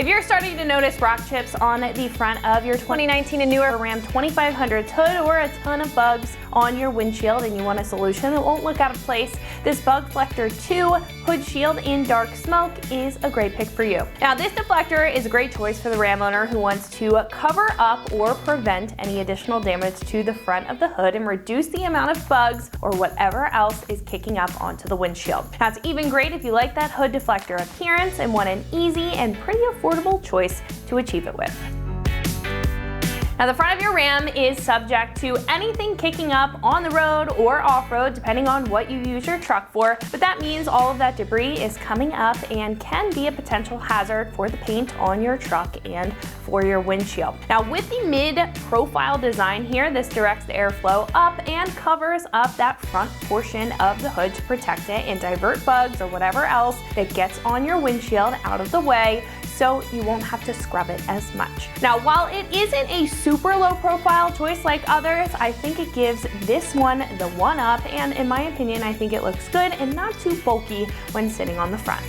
If you're starting to notice rock chips on the front of your 2019 and newer Ram 2500 hood or a ton of bugs on your windshield and you want a solution that won't look out of place, this Bugflector II Hood Shield in dark smoke is a great pick for you. Now this deflector is a great choice for the Ram owner who wants to cover up or prevent any additional damage to the front of the hood and reduce the amount of bugs or whatever else is kicking up onto the windshield. Now it's even great if you like that hood deflector appearance and want an easy and pretty affordable choice to achieve it with. Now the front of your Ram is subject to anything kicking up on the road or off-road depending on what you use your truck for, but that means all of that debris is coming up and can be a potential hazard for the paint on your truck and for your windshield. Now with the mid-profile design here, this directs the airflow up and covers up that front portion of the hood to protect it and divert bugs or whatever else that gets on your windshield out of the way, so you won't have to scrub it as much. Now, while it isn't a super low profile choice like others, I think it gives this one the one up, and in my opinion, I think it looks good and not too bulky when sitting on the front.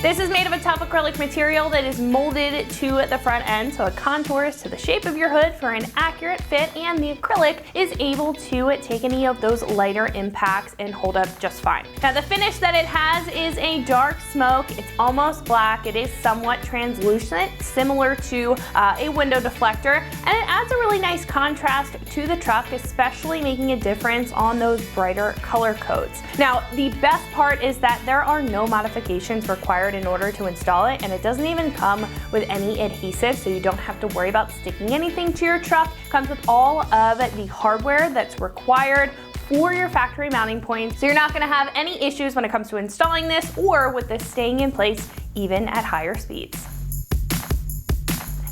This is made of a tough acrylic material that is molded to the front end, so it contours to the shape of your hood for an accurate fit, and the acrylic is able to take any of those lighter impacts and hold up just fine. Now the finish that it has is a dark smoke. It's almost black. It is somewhat translucent, similar to a window deflector, and it adds a really nice contrast to the truck, especially making a difference on those brighter color codes. Now the best part is that there are no modifications required in order to install it, and it doesn't even come with any adhesive, so you don't have to worry about sticking anything to your truck. It comes with all of the hardware that's required for your factory mounting points, so you're not going to have any issues when it comes to installing this or with this staying in place even at higher speeds.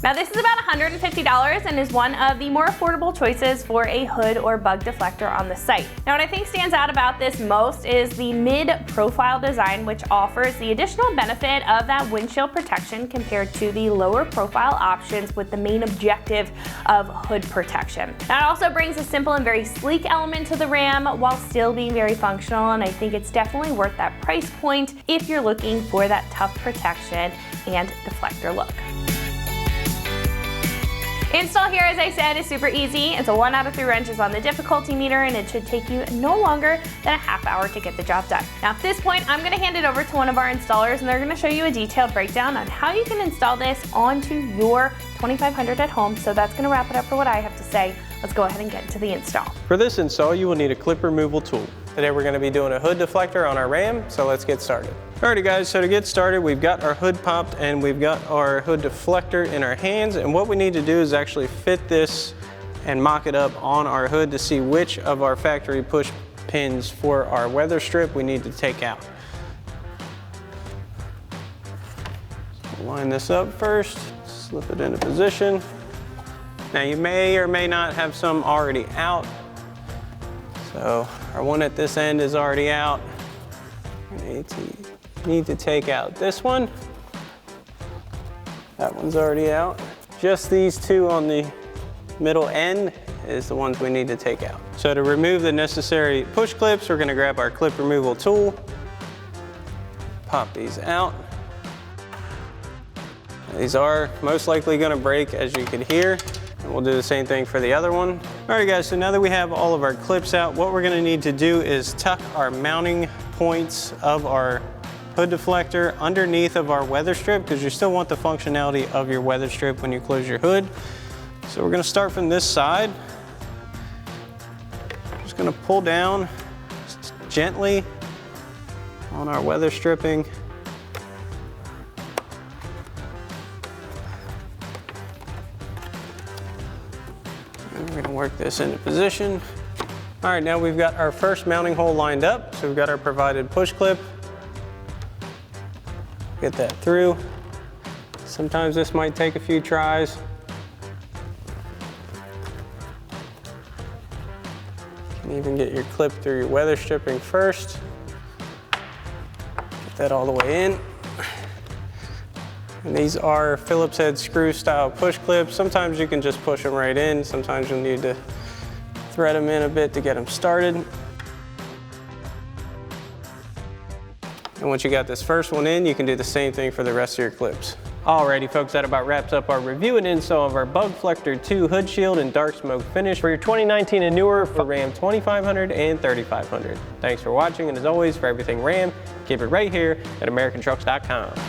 Now this is about $150 and is one of the more affordable choices for a hood or bug deflector on the site. Now what I think stands out about this most is the mid-profile design, which offers the additional benefit of that windshield protection compared to the lower profile options with the main objective of hood protection. Now it also brings a simple and very sleek element to the Ram while still being very functional, and I think it's definitely worth that price point if you're looking for that tough protection and deflector look. Install here, as I said, is super easy. It's a 1 out of 3 wrenches on the difficulty meter, and it should take you no longer than a half hour to get the job done. Now at this point, I'm gonna hand it over to one of our installers, and they're gonna show you a detailed breakdown on how you can install this onto your 2500 at home. So that's gonna wrap it up for what I have to say. Let's go ahead and get into the install. For this install, you will need a clip removal tool. Today we're gonna be doing a hood deflector on our Ram, so let's get started. Alrighty guys, so to get started, we've got our hood popped and we've got our hood deflector in our hands, and what we need to do is actually fit this and mock it up on our hood to see which of our factory push pins for our weather strip we need to take out. So line this up first, slip it into position. Now you may or may not have some already out. So our one at this end is already out. We need to take out this one. That one's already out. Just these two on the middle end is the ones we need to take out. So to remove the necessary push clips, we're gonna grab our clip removal tool, pop these out. These are most likely gonna break, as you can hear. And we'll do the same thing for the other one. All right guys, so now that we have all of our clips out, what we're gonna need to do is tuck our mounting points of our hood deflector underneath of our weather strip, because you still want the functionality of your weather strip when you close your hood. So we're gonna start from this side. Just gonna pull down just gently on our weather stripping. And we're gonna work this into position. All right, now we've got our first mounting hole lined up. So we've got our provided push clip. Get that through. Sometimes this might take a few tries. You can even get your clip through your weather stripping first. Get that all the way in. And these are Phillips head screw style push clips. Sometimes you can just push them right in. Sometimes you'll need to thread them in a bit to get them started. And once you got this first one in, you can do the same thing for the rest of your clips. Alrighty folks, that about wraps up our review and install of our Bugflector II Hood Shield and Dark Smoke finish for your 2019 and newer for Ram 2500 and 3500. Thanks for watching, and as always, for everything Ram, keep it right here at AmericanTrucks.com.